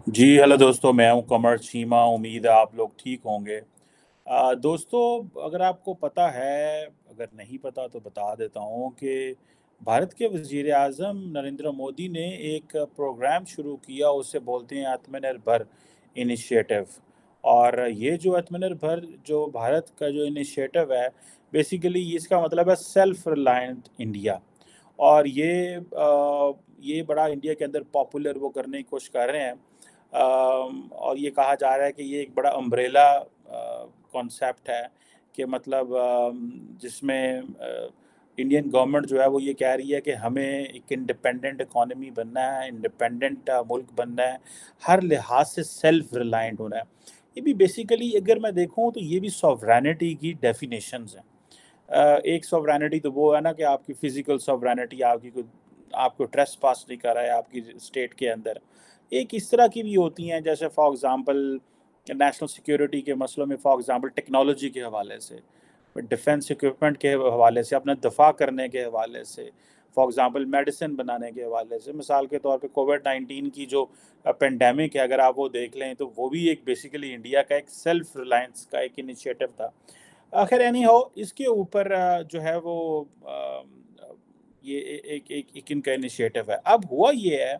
जी hello दोस्तों, मैं हूं कमर चीमा। उम्मीद है आप लोग ठीक होंगे। दोस्तों, अगर आपको पता है, अगर नहीं पता तो बता देता हूं कि भारत के वज़ीर आज़म नरेंद्र मोदी ने एक प्रोग्राम शुरू किया, उसे बोलते हैं आत्मनिर्भर इनिशिएटिव। और ये जो आत्मनिर्भर जो भारत का जो इनिशिएटिव है, बेसिकली इसका मतलब है सेल्फ रिलायंट इंडिया। और ये बड़ा इंडिया के अंदर पॉपुलर वो करने की कोशिश कर रहे हैं। और ये कहा जा रहा है कि ये एक बड़ा अम्ब्रेला कॉन्सेप्ट है कि मतलब जिसमें इंडियन गवर्नमेंट जो है वो ये कह रही है कि हमें एक इंडिपेंडेंट इकोनॉमी बनना है, इंडिपेंडेंट मुल्क बनना है, हर लिहाज से सेल्फ रिलायंट होना है। ये भी बेसिकली अगर मैं देखूं तो ये भी सॉवरेनिटी की डेफिनेशंस हैं। एक सॉवरेनिटी तो वो है ना कि आपकी फिजिकल सॉवरेनिटी, आपकी कोई आपको ट्रेस पास नहीं कर रहा है आपकी स्टेट के अंदर। एक इस तरह की भी होती हैं, जैसे फॉर एग्जांपल नेशनल सिक्योरिटी के मसलों में, फॉर एग्जांपल टेक्नोलॉजी के हवाले से, डिफेंस इक्विपमेंट के हवाले से, अपना दफा करने के हवाले से, फॉर एग्जांपल मेडिसिन बनाने के हवाले से। मिसाल के तौर पे कोविड-19 की जो पेंडेमिक है, अगर आप वो देख लें तो वो भी एक बेसिकली इंडिया का एक सेल्फ रिलायंस का एक इनिशिएटिव था। खैर एनी हाउ, इसके ऊपर जो है वो ये एक इनका इनिशिएटिव है। अब हुआ ये है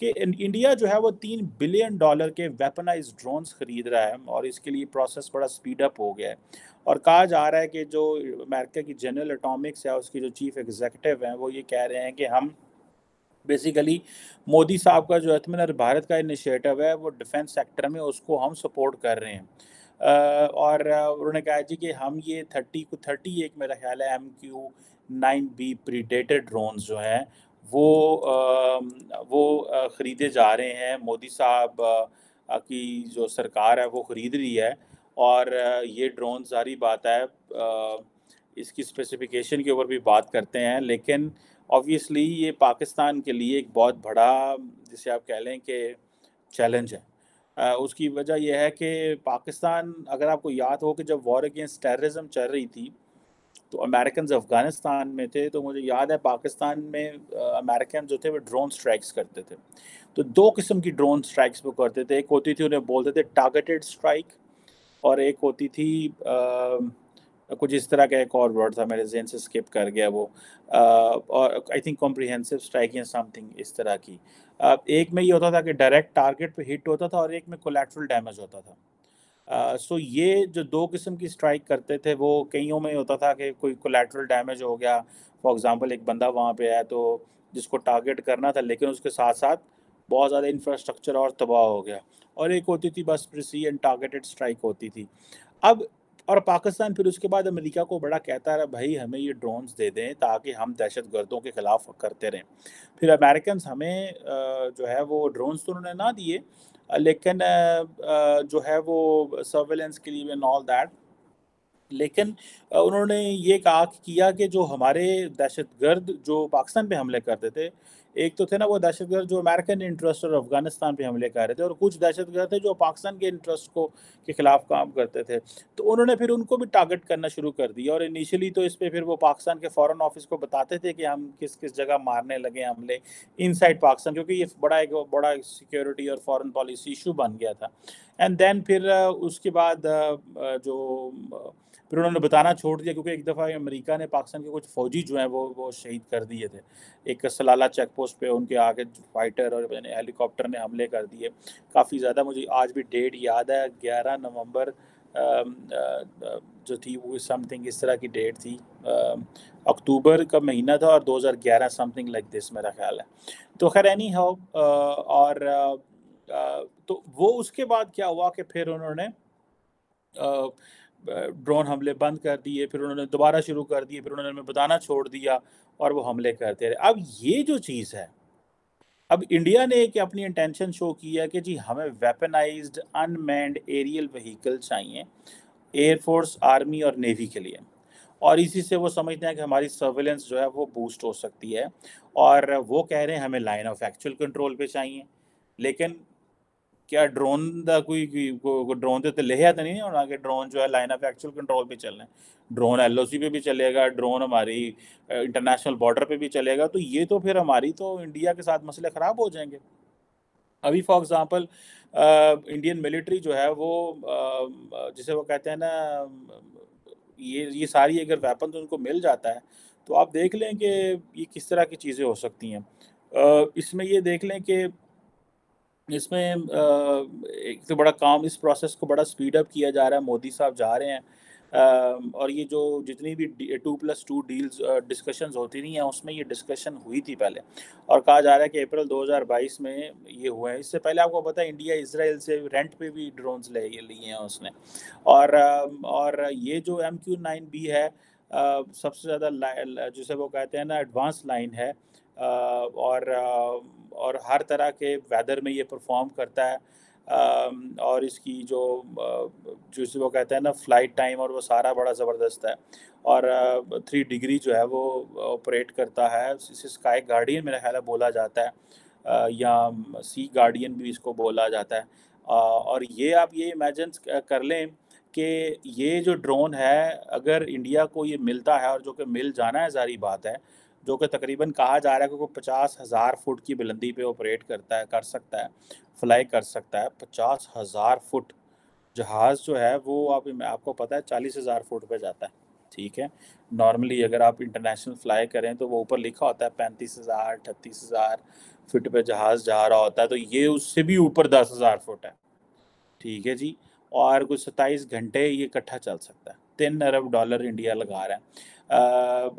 कि इंडिया जो है वो $3 बिलियन के वेपनाइज्ड ड्रोन्स खरीद रहा है, और इसके लिए प्रोसेस बड़ा स्पीड अप हो गया है। और कहा जा रहा है कि जो अमेरिका की जनरल एटॉमिक्स है, उसकी जो चीफ एग्जीक्यूटिव हैं, वो ये कह रहे हैं कि हम बेसिकली मोदी साहब का जो आत्मनिर्भर भारत का इनिशिएटिव है वो डिफेंस सेक्टर में, उसको हम सपोर्ट कर रहे हैं। और उन्होंने कहा जी कि हम ये 31 मेरा ख्याल है MQ-9B प्रीडेटर ड्रोन्स जो हैं वो ख़रीदे जा रहे हैं। मोदी साहब की जो सरकार है वो ख़रीद रही है। और ये ड्रोन ज़ाहिर बात है, इसकी स्पेसिफिकेशन के ऊपर भी बात करते हैं, लेकिन ऑब्वियसली ये पाकिस्तान के लिए एक बहुत बड़ा, जिसे आप कह लें कि चैलेंज है। उसकी वजह ये है कि पाकिस्तान, अगर आपको याद हो कि जब वॉर अगेंस्ट टेररिज्म चल रही थी तो अमेरिकन अफ़गानिस्तान में थे, तो मुझे याद है पाकिस्तान में अमेरिकन जो थे वो ड्रोन स्ट्राइक्स करते थे। तो 2 किस्म की ड्रोन स्ट्राइक्स वो करते थे। एक होती थी, उन्हें बोलते थे टारगेटेड स्ट्राइक, और एक होती थी कुछ इस तरह का एक और वर्ड था, मेरे ज़हन से स्किप कर गया वो। और आई थिंक कॉम्प्रिहेंसिव स्ट्राइक या समथिंग इस तरह की। एक में ये होता था कि डायरेक्ट टारगेट पे हिट होता था, और एक में कोलैटरल डैमेज होता था। सो ये जो 2 किस्म की स्ट्राइक करते थे, वो कइयों में होता था कि कोई कोलैटरल डैमेज हो गया। फॉर एग्ज़ाम्पल एक बंदा वहाँ पे है तो जिसको टारगेट करना था, लेकिन उसके साथ-साथ बहुत ज़्यादा इंफ्रास्ट्रक्चर और तबाह हो गया। और एक होती थी बस प्रिसीजन टारगेटेड स्ट्राइक होती थी। अब और पाकिस्तान फिर उसके बाद अमेरिका को बड़ा कहता रहा, भाई हमें ये ड्रोन्स दे दें ताकि हम दहशतगर्दों के खिलाफ करते रहें। फिर अमेरिकन्स हमें जो है वो ड्रोन्स तो उन्होंने ना दिए, लेकिन जो है वो सर्वेलेंस के लिए एंड ऑल दैट। लेकिन उन्होंने ये कहा किया कि जो हमारे दहशतगर्द जो पाकिस्तान पे हमले करते थे, एक तो थे ना वो दहशतगर्द जो अमेरिकन इंटरेस्ट और अफ़गानिस्तान पे हमले कर रहे थे, और कुछ दहशतगर्द थे जो पाकिस्तान के इंटरेस्ट को के खिलाफ काम करते थे। तो उन्होंने फिर उनको भी टारगेट करना शुरू कर दिया, और इनिशियली तो इस पे फिर वो पाकिस्तान के फ़ॉरेन ऑफ़िस को बताते थे कि हम किस-किस जगह मारने लगे हमले इनसाइड पाकिस्तान, क्योंकि ये बड़ा सिक्योरिटी और फ़ॉरेन पॉलिसी इश्यू बन गया था। एंड देन फिर उसके बाद फिर उन्होंने बताना छोड़ दिया, क्योंकि एक दफ़ा अमेरिका ने पाकिस्तान के कुछ फ़ौजी जो हैं वो शहीद कर दिए थे। एक सलाला चेक पोस्ट पे उनके आगे फाइटर और यानी हेलीकॉप्टर ने हमले कर दिए। काफ़ी ज़्यादा मुझे आज भी डेट याद है, 11 नवंबर जो थी वो समथिंग इस तरह की डेट थी। अक्टूबर का महीना था और 2011 समथिंग लाइक दिस मेरा ख़्याल है। तो ख़ैर एनी हाउ, तो वो उसके बाद क्या हुआ कि फिर उन्होंने ड्रोन हमले बंद कर दिए, फिर उन्होंने दोबारा शुरू कर दिए, फिर उन्होंने हमें बताना छोड़ दिया, और वो हमले करते रहे। अब ये जो चीज़ है, अब इंडिया ने एक अपनी इंटेंशन शो की है कि जी हमें वेपनाइज्ड अनमैन्ड एरियल व्हीकल चाहिए, एयर फोर्स, आर्मी और नेवी के लिए। और इसी से वो समझते हैं कि हमारी सर्विलेंस जो है वो बूस्ट हो सकती है, और वो कह रहे हैं हमें लाइन ऑफ एक्चुअल कंट्रोल पे चाहिए। लेकिन क्या ड्रोन ਦਾ कोई ड्रोन ते लिखा तो नहीं होना कि ड्रोन जो है लाइन ऑफ एक्चुअल कंट्रोल पे चलना है। ड्रोन एलओसी पे भी चलेगा, ड्रोन हमारी इंटरनेशनल बॉर्डर पे भी चलेगा, तो ये तो फिर हमारी तो इंडिया के साथ मसले ख़राब हो जाएंगे। अभी फॉर एग्ज़ाम्पल इंडियन मिलिट्री जो है वो जिसे वो कहते हैं ना, ये सारी अगर वेपन्स उनको मिल जाता है, तो आप देख लें कि ये किस तरह की चीज़ें हो सकती हैं। इसमें ये देख लें कि इसमें एक तो बड़ा काम, इस प्रोसेस को बड़ा स्पीड अप किया जा रहा है, मोदी साहब जा रहे हैं। और ये जो जितनी भी 2+2 डील्स डिस्कशंस होती रही हैं, उसमें ये डिस्कशन हुई थी पहले, और कहा जा रहा है कि अप्रैल 2022 में ये हुआ है। इससे पहले आपको पता है इंडिया इज़राइल से रेंट पे भी ड्रोन्स ले लिए हैं उसने। और ये जो MQ-9B है, सबसे ज़्यादा जिसे वो कहते हैं ना एडवांस लाइन है, और हर तरह के वेदर में ये परफॉर्म करता है। और इसकी जिसे वो कहते हैं ना फ्लाइट टाइम, और वो सारा बड़ा ज़बरदस्त है। और 3 डिग्री जो है वो ऑपरेट करता है। इसे स्काई गार्डियन मेरा ख़्याल है बोला जाता है, या सी गार्डियन भी इसको बोला जाता है। और ये आप ये इमेजिन कर लें कि ये जो ड्रोन है, अगर इंडिया को ये मिलता है, और जो कि मिल जाना है ज़ाहिर बात है, जो कि तकरीबन कहा जा रहा है कि वो 50,000 फुट की बुलंदी पे ऑपरेट कर सकता है, फ्लाई कर सकता है। 50,000 फुट जहाज़ जो है वो आपको पता है 40,000 फुट पे जाता है, ठीक है? नॉर्मली अगर आप इंटरनेशनल फ्लाई करें तो वो ऊपर लिखा होता है 35,000 38,000 फुट पे जहाज़ जा रहा होता है, तो ये उससे भी ऊपर 10,000 फुट है। ठीक है जी। और कुछ 27 घंटे ये इकट्ठा चल सकता है। $3 अरब इंडिया लगा रहा है।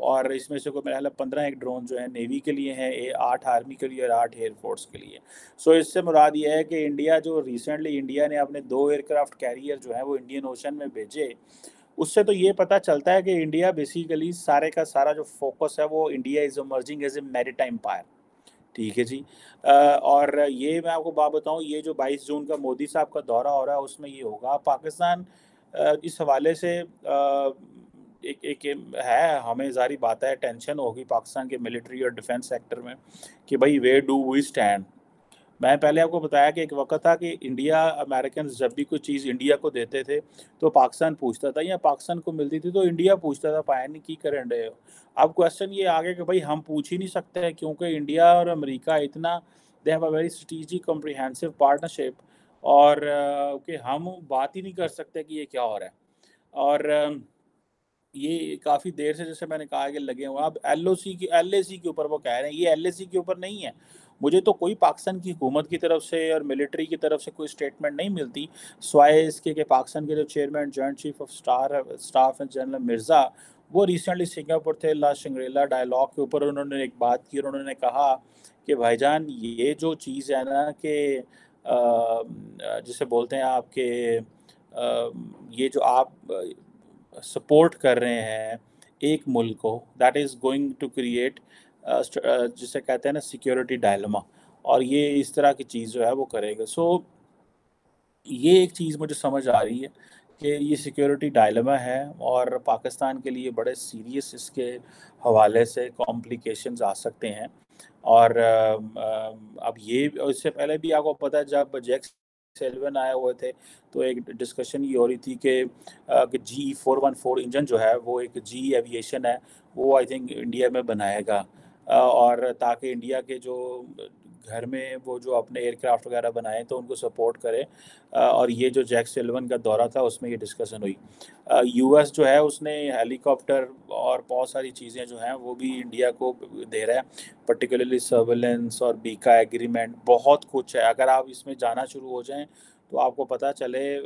और इसमें से कोई मेरा ख़्याल है 15 एक ड्रोन जो है नेवी के लिए हैं, 8 आर्मी के लिए और 8 एयर फोर्स के लिए। सो इससे मुराद ये है कि इंडिया ने अपने 2 एयरक्राफ्ट कैरियर जो हैं वो इंडियन ओशन में भेजे। उससे तो ये पता चलता है कि इंडिया बेसिकली सारे का सारा जो फ़ोकस है वो India is emerging as a maritime power. ठीक है जी। और ये मैं आपको बात बताऊँ, ये जो 22 जून का मोदी साहब का दौरा हो रहा है उसमें ये होगा। पाकिस्तान इस हवाले से एक एक है, हमें ज़ाहिर बात है टेंशन होगी पाकिस्तान के मिलिट्री और डिफेंस सेक्टर में कि भई वेयर डू वी स्टैंड? मैं पहले आपको बताया कि एक वक़्त था कि अमेरिकन्स जब भी कोई चीज़ इंडिया को देते थे, तो पाकिस्तान पूछता था, या पाकिस्तान को मिलती थी तो इंडिया पूछता था, पाया नहीं की करन डए हो? अब क्वेश्चन ये आ गया कि भई हम पूछ ही नहीं सकते हैं, क्योंकि इंडिया और अमेरिका इतना they have a very strategic comprehensive partnership, और कि हम बात ही नहीं कर सकते कि ये क्या हो रहा है। और ये काफ़ी देर से, जैसे मैंने कहा, कि लगे हुए हैं। अब एलएसी के ऊपर वो कह रहे हैं, ये एलएसी के ऊपर नहीं है। मुझे तो कोई पाकिस्तान की हुकूमत की तरफ से और मिलिट्री की तरफ से कोई स्टेटमेंट नहीं मिलती, सिवाय इसके कि पाकिस्तान के जो chairman joint chief of staff हैं जनरल मिर्ज़ा, वो रिसेंटली सिंगापुर थे, ला शंग्रीला डायलॉग के ऊपर उन्होंने एक बात की, और उन्होंने कहा कि भाईजान ये जो चीज़ है ना कि जिसे बोलते हैं आपके ये जो आप सपोर्ट कर रहे हैं एक मुल्क को, that is going to create जिसे कहते हैं ना सिक्योरिटी डायलेमा, और ये इस तरह की चीज़ जो है वो करेगा। सो ये एक चीज़ मुझे समझ आ रही है कि ये सिक्योरिटी डायलेमा है, और पाकिस्तान के लिए बड़े सीरियस इसके हवाले से कॉम्प्लिकेशंस आ सकते हैं। और अब ये, और इससे पहले भी आपको पता है जब जैक सेल्वन आए हुए थे, तो एक डिस्कशन ये हो रही थी कि GE414 इंजन जो है वो एक GE एविएशन है, वो आई थिंक इंडिया में बनाएगा, और ताकि इंडिया के जो घर में वो जो अपने एयरक्राफ्ट वगैरह बनाए तो उनको सपोर्ट करे। और ये जो जैक सेल्वन का दौरा था उसमें ये डिस्कशन हुई। यूएस जो है उसने हेलीकॉप्टर और बहुत सारी चीज़ें जो हैं वो भी इंडिया को दे रहा है, पर्टिकुलरली सर्वेलेंस और बीका एग्रीमेंट, बहुत कुछ है। अगर आप इसमें जाना शुरू हो जाएं तो आपको पता चले,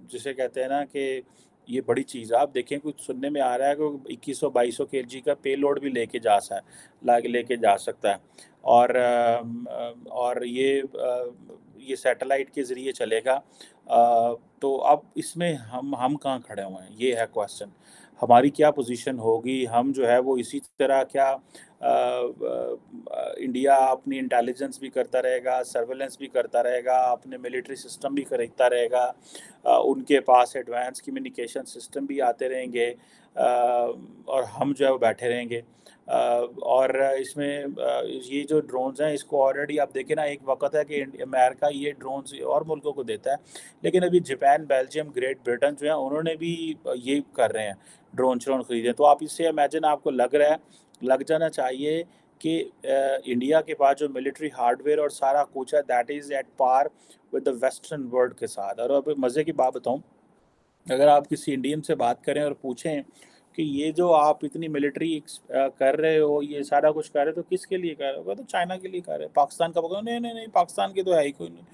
जिसे कहते हैं ना कि ये बड़ी चीज़ है। आप देखें, कुछ सुनने में आ रहा है कि 2100-2200 केजी का पेलोड भी लेके जा सकता है। और और ये सैटेलाइट के ज़रिए चलेगा। तो अब इसमें हम कहाँ खड़े हुए हैं, ये है क्वेश्चन। हमारी क्या पोजीशन होगी? हम जो है वो इसी तरह क्या इंडिया अपनी इंटेलिजेंस भी करता रहेगा, सर्वेलेंस भी करता रहेगा, अपने मिलिट्री सिस्टम भी खरीदता रहेगा, उनके पास एडवांस कम्युनिकेशन सिस्टम भी आते रहेंगे, और हम जो है वो बैठे रहेंगे। और इसमें ये जो ड्रोन्स हैं इसको ऑलरेडी आप देखें ना, एक वक़्त है कि अमेरिका ये ड्रोन्स और मुल्कों को देता है, लेकिन अभी जापान, बेल्जियम, ग्रेट ब्रिटेन जो है उन्होंने भी ये कर रहे हैं, ड्रोन खरीदे। तो आप इससे इमेजिन, आपको लग जाना चाहिए कि इंडिया के पास जो मिलिट्री हार्डवेयर और सारा कुछ है that is at par with the western world के साथ। और अब मज़े की बात बताऊं, अगर आप किसी इंडियन से बात करें और पूछें कि ये जो आप इतनी मिलिट्री कर रहे हो, ये सारा कुछ कर रहे हो, तो किसके लिए कर रहे हो? तो चाइना के लिए कर रहे हैं। पाकिस्तान का बोला, नहीं नहीं नहीं, पाकिस्तान की तो है ही कोई नहीं।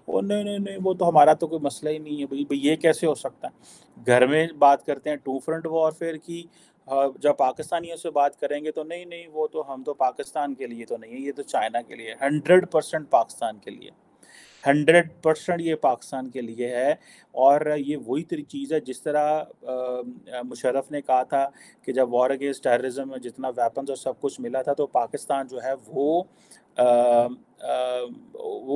वो नहीं नहीं नहीं, वो तो हमारा तो कोई मसला ही नहीं है। भाई भाई ये कैसे हो सकता है? घर में बात करते हैं टू फ्रंट वॉरफेयर की, जब पाकिस्तानियों से बात करेंगे तो नहीं नहीं, वो तो हम तो पाकिस्तान के लिए तो नहीं है, ये तो चाइना के लिए, 100% पाकिस्तान के लिए, 100% ये पाकिस्तान के लिए है। और ये वही तरी चीज़ है जिस तरह मुशर्रफ ने कहा था कि जब वॉर अगेंस्ट टेररिज्म में जितना वेपन्स और सब कुछ मिला था, तो पाकिस्तान जो है वो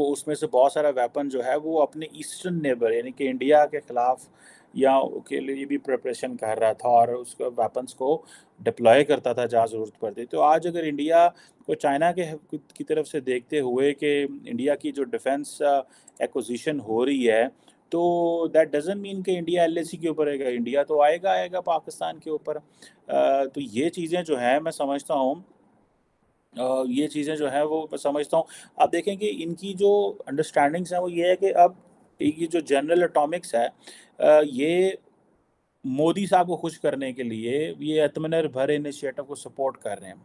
उसमें से बहुत सारा वेपन जो है वो अपने ईस्टर्न नेबर यानी कि इंडिया के ख़िलाफ़ या के लिए भी प्रिपरेशन कर रहा था और उसको वेपन्स को डिप्लॉय करता था जहाँ ज़रूरत पड़ती। तो आज अगर इंडिया को चाइना के की तरफ से देखते हुए कि इंडिया की जो डिफेंस एक्विजिशन हो रही है, तो दैट डजंट मीन कि इंडिया एलएसी के ऊपर आएगा। इंडिया तो आएगा आएगा पाकिस्तान के ऊपर। तो ये चीज़ें जो हैं मैं समझता हूँ, ये चीज़ें जो हैं वो मैं समझता हूँ। आप देखें कि इनकी जो अंडरस्टैंडिंग्स हैं वो ये है कि अब ये जो जनरल एटॉमिक्स है, ये मोदी साहब को खुश करने के लिए ये आत्मनिर्भर इनिशिएटिव को सपोर्ट कर रहे हैं।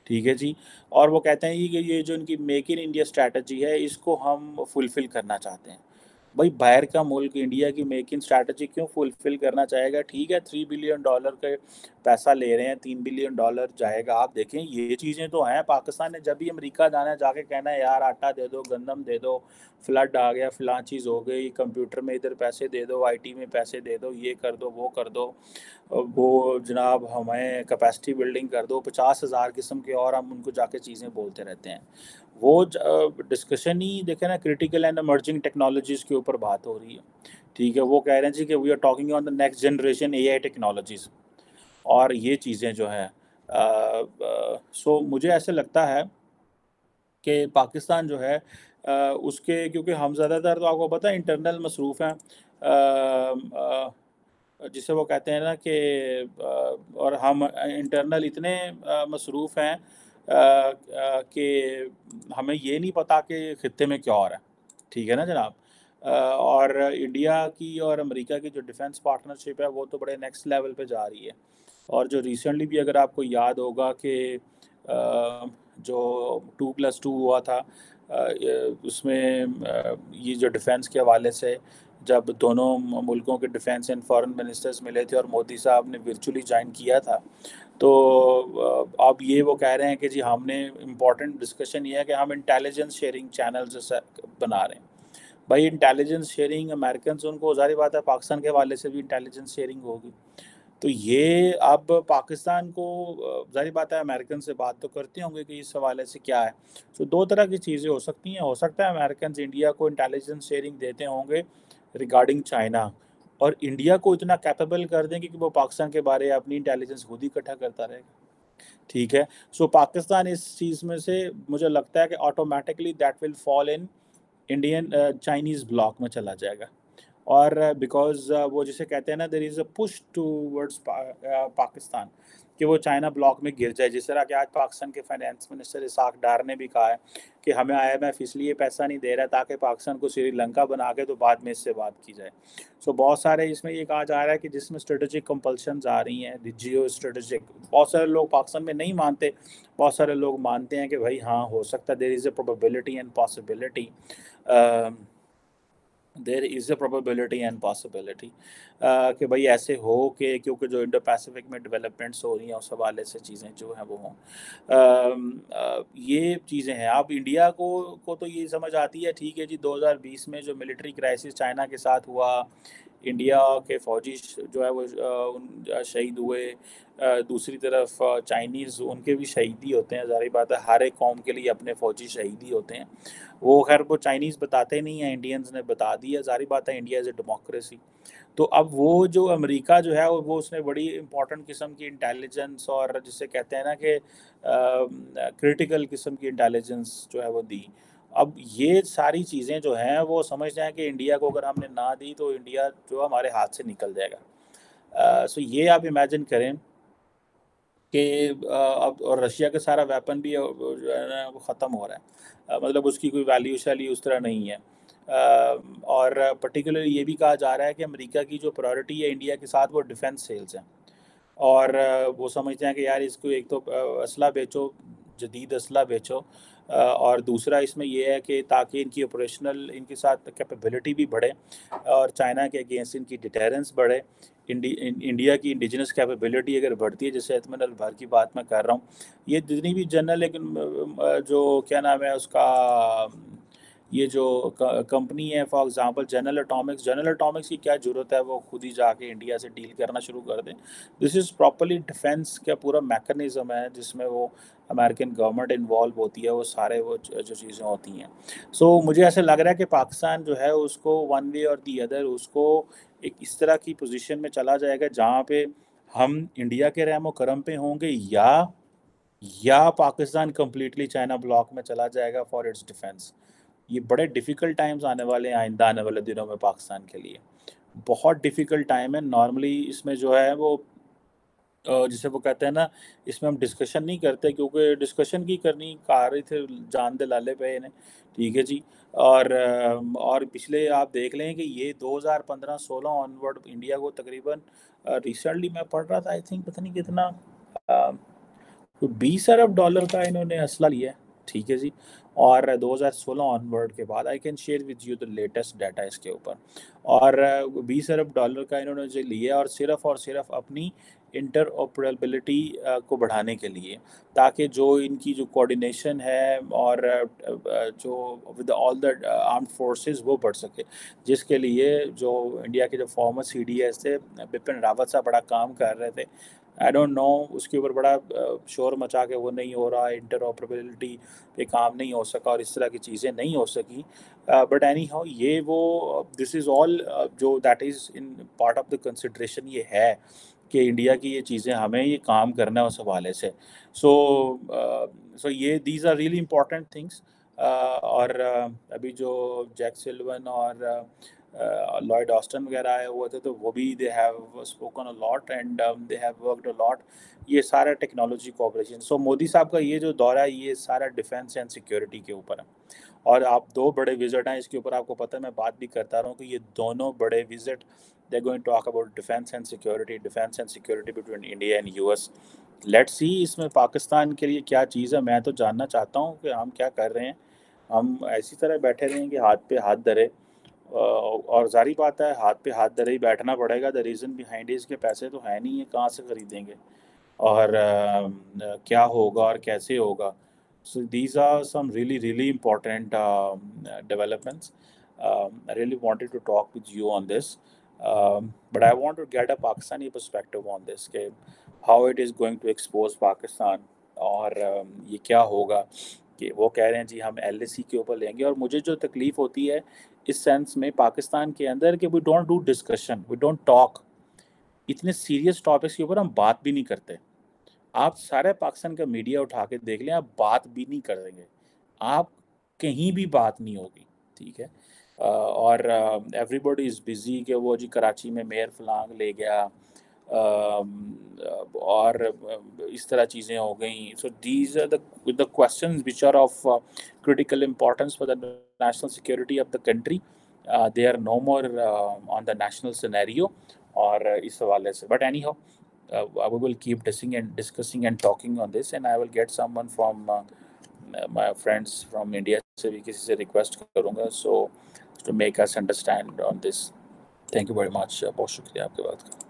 ठीक है जी। और वो कहते हैं कि ये जो इनकी मेक इन इंडिया स्ट्रैटेजी है, इसको हम फुलफ़िल करना चाहते हैं। भाई बाहर का मुल्क इंडिया की मेक इन स्ट्रैटेजी क्यों फुलफ़िल करना चाहेगा? ठीक है, $3 बिलियन के पैसा ले रहे हैं, $3 बिलियन जाएगा। आप देखें ये चीज़ें तो हैं, पाकिस्तान ने जब भी अमेरिका जाना है जाके कहना है यार आटा दे दो, गंदम दे दो, फ्लड आ गया, फलां चीज़ हो गई, कंप्यूटर में इधर पैसे दे दो, आईटी में पैसे दे दो, ये कर दो, वो कर दो। वो जनाब हमें कैपेसिटी बिल्डिंग कर दो, 50,000 किस्म के और हम उनको जाके चीज़ें बोलते रहते हैं। वो डिस्कशन ही देखें ना, क्रिटिकल एंड इमर्जिंग टेक्नोलॉजीज़ के ऊपर बात हो रही है। ठीक है, वो कह रहे हैं जी कि we are talking on the next generation AI technologies और ये चीज़ें जो हैं। सो मुझे ऐसे लगता है कि पाकिस्तान जो है उसके, क्योंकि हम ज़्यादातर तो आपको पता है इंटरनल मसरूफ़ हैं, जिसे वो कहते हैं ना कि और हम इंटरनल इतने मसरूफ़ हैं कि हमें ये नहीं पता कि ख़ित्ते में क्या हो रहा है। ठीक है ना जनाब? और इंडिया की और अमेरिका की जो डिफेंस पार्टनरशिप है वो तो बड़े नेक्स्ट लेवल पे जा रही है। और जो रिसेंटली भी अगर आपको याद होगा कि जो 2+2 हुआ था, उसमें ये जो डिफेंस के हवाले से जब दोनों मुल्कों के डिफेंस एंड फॉरेन मिनिस्टर्स मिले थे और मोदी साहब ने वर्चुअली ज्वाइन किया था, तो अब ये वो कह रहे हैं कि जी हमने इम्पोर्टेंट डिस्कशन ये है कि हम इंटेलिजेंस शेयरिंग चैनल जैसा बना रहे हैं। भाई इंटेलिजेंस शेयरिंग अमेरिकन उनको ज़ाहिर बात है पाकिस्तान के हवाले से भी इंटेलिजेंस शेयरिंग होगी। तो ये अब पाकिस्तान को ज़ाहिर बात है अमेरिकन से बात तो करते होंगे कि इस हवाले से क्या है। तो दो तरह की चीज़ें हो सकती हैं। हो सकता है अमेरिकन इंडिया को इंटेलिजेंस शेयरिंग देते होंगे रिगार्डिंग चाइना, और इंडिया को इतना कैपेबल कर देंगे कि वो पाकिस्तान के बारे में अपनी इंटेलिजेंस खुद ही इकट्ठा करता रहेगा। ठीक है। सो पाकिस्तान इस चीज़ में से मुझे लगता है कि automatically that will fall in Indian Chinese block में चला जाएगा। और बिकॉज़ वो जिसे कहते हैं ना, there is a push towards Pakistan कि वो चाइना ब्लॉक में गिर जाए। जिस तरह कि आज पाकिस्तान के फाइनेंस मिनिस्टर इसाक डार ने भी कहा है कि हमें आईएमएफ इसलिए पैसा नहीं दे रहा ताकि पाकिस्तान को श्रीलंका बना के तो बाद में इससे बात की जाए। सो बहुत सारे इसमें ये कहा जा रहा है कि जिसमें स्ट्रेटेजिक कंपल्शंस आ रही हैं, जियो स्ट्रेटेजिक, बहुत सारे लोग पाकिस्तान में नहीं मानते, बहुत सारे लोग मानते हैं कि भाई हाँ हो सकता है, there is a probability and possibility, there is a probability and possibility कि भाई ऐसे हो कि क्योंकि जो इंडो पैसिफिक में डेवलपमेंट्स हो रही हैं उस हवाले से चीज़ें जो हैं वो हों। ये चीज़ें हैं। अब इंडिया को तो ये समझ आती है, ठीक है जी, 2020 में जो मिलिट्री क्राइसिस चाइना के साथ हुआ, इंडिया के फ़ौजी जो है वो शहीद हुए। दूसरी तरफ चाइनीज़ उनके भी शहीद ही होते हैं, ज़ाहिर बात है हर एक कौम के लिए अपने फ़ौजी शहीद ही होते हैं। वो खैर वो चाइनीज़ बताते नहीं हैं, इंडियंस ने बता दिया। ज़ाहिर बात है इंडिया इज़ अ डेमोक्रेसी। तो अब वो जो अमेरिका जो है वो उसने बड़ी इम्पोर्टेंट किस्म की इंटेलिजेंस और जिसे कहते हैं ना कि क्रिटिकल किस्म की इंटेलिजेंस जो है वो दी। अब ये सारी चीज़ें जो हैं वो समझ जाएँ कि इंडिया को अगर हमने ना दी तो इंडिया जो हमारे हाथ से निकल जाएगा। सो ये आप इमेजिन करें कि अब और रशिया का सारा वेपन भी जो है ना वो ख़त्म हो रहा है, मतलब उसकी कोई वैल्यू शैल्यू उस तरह नहीं है। और पर्टिकुलरली ये भी कहा जा रहा है कि अमेरिका की जो प्रायोरिटी है इंडिया के साथ वो डिफेंस सेल्स हैं। और वो समझते हैं कि यार इसको एक तो असला बेचो, जदीद असला बेचो, और दूसरा इसमें ये है कि ताकि इनकी ऑपरेशनल इनके साथ कैपेबिलिटी भी बढ़े और चाइना के अगेंस्ट इनकी डिटेरेंस बढ़े। इंडिया की इंडिजिनस कैपेबिलिटी अगर बढ़ती है, जैसे एतमन अल-भर की बात मैं कर रहा हूँ, ये जितनी भी जनरल, लेकिन जो क्या नाम है उसका, ये जो कंपनी है फॉर एग्जांपल जनरल एटॉमिक्स की क्या ज़रूरत है वो खुद ही जाके इंडिया से डील करना शुरू कर दें। दिस इज़ प्रॉपर्ली डिफेंस का पूरा मैकेनिज्म है जिसमें वो अमेरिकन गवर्नमेंट इन्वॉल्व होती है, वो सारे वो जो चीज़ें होती हैं। सो मुझे ऐसा लग रहा है कि पाकिस्तान जो है उसको वन वे और दी अदर उसको एक इस तरह की पोजीशन में चला जाएगा जहाँ पे हम इंडिया के रहमो करम पे होंगे, या पाकिस्तान कंप्लीटली चाइना ब्लॉक में चला जाएगा फॉर इट्स डिफेंस। ये बड़े डिफ़िकल्ट टाइम्स आने वाले हैं आइंदा आने वाले दिनों में पाकिस्तान के लिए। बहुत डिफ़िकल्ट टाइम है। नॉर्मली इसमें जो है वो जिसे वो कहते हैं ना, इसमें हम डिस्कशन नहीं करते क्योंकि डिस्कशन की करनी कहा रहे थे जान दे लाले पे इन्हें, ठीक है जी। और पिछले आप देख लें कि ये 2015-16 ऑनवर्ड इंडिया को तकरीबन रिसेंटली मैं पढ़ रहा था, आई थिंक पता नहीं कितना तो $20 अरब का इन्होंने असला लिया है, ठीक है जी। और 2016 ऑनवर्ड के बाद I can share with you the latest data इसके ऊपर। और $20 अरब का इन्होंने जो लिया और सिर्फ अपनी इंटर ऑपरेबिलिटी को बढ़ाने के लिए, ताकि जो इनकी जो कोऑर्डिनेशन है और जो with all the armed forces वो बढ़ सके, जिसके लिए जो इंडिया के जो फॉर्मर CDS थे, बिपिन रावत साहब बड़ा काम कर रहे थे। आई डोंट नो उसके ऊपर बड़ा शोर मचा के वो नहीं हो रहा, इंटरऑपरेबिलिटी पे काम नहीं हो सका और इस तरह की चीज़ें नहीं हो सकी। बट एनी हाउ ये वो दिस इज़ ऑल जो that is in part of the consideration ये है कि इंडिया की ये चीज़ें हमें ये काम करना है उस हवाले से। सो ये these are really important things. और अभी जो जैक सिल्वन और लॉयड ऑस्टन वगैरह आए हुए थे तो वो भी they have spoken a lot and they have worked a lot. ये सारा टेक्नोलॉजी कोऑपरेशन, सो मोदी साहब का ये जो दौरा है ये सारा डिफेंस एंड सिक्योरिटी के ऊपर है। और आप दो बड़े विजिट हैं इसके ऊपर, आपको पता है मैं बात भी करता रहा हूँ कि ये दोनों बड़े visit they going to talk about defence and security between India and US। Let's see इसमें पाकिस्तान के लिए क्या चीज़ है, मैं तो जानना चाहता हूँ कि हम क्या कर रहे हैं। हम ऐसी तरह बैठे रहें कि हाथ पे हाथ धरे, और ज़ाहिर बात है हाथ पे हाथ धरे ही बैठना पड़ेगा। द रीज़न बिहाइंड इज़ के पैसे तो है नहीं है, कहाँ से खरीदेंगे और क्या होगा और कैसे होगा। So these are some really important developments. I really wanted to talk with you on this, but I want to get a Pakistani perspective on this कि how it is going to expose Pakistan और ये क्या होगा कि वो कह रहे हैं जी हम LAC के ऊपर लेंगे। और मुझे जो तकलीफ़ होती है इस सेंस में पाकिस्तान के अंदर कि we don't do discussion, we don't talk, इतने सीरियस टॉपिक्स के ऊपर हम बात भी नहीं करते। आप सारे पाकिस्तान का मीडिया उठा के देख लें, आप बात भी नहीं करेंगे, आप कहीं भी बात नहीं होगी, ठीक है। और एवरीबॉडी इज़ बिज़ी कि वो जी कराची में मेयर फलांग ले गया, और इस तरह चीज़ें हो गई। So these are the questions which are of critical importance for the national security of the country. They are no more on the national scenario और इस हवाले से। But anyhow we will keep discussing and talking on this, and I will get someone from my friends from India से भी किसी से request करूँगा so to make us understand on this. Thank you very much. बहुत शुक्रिया आपके बात का।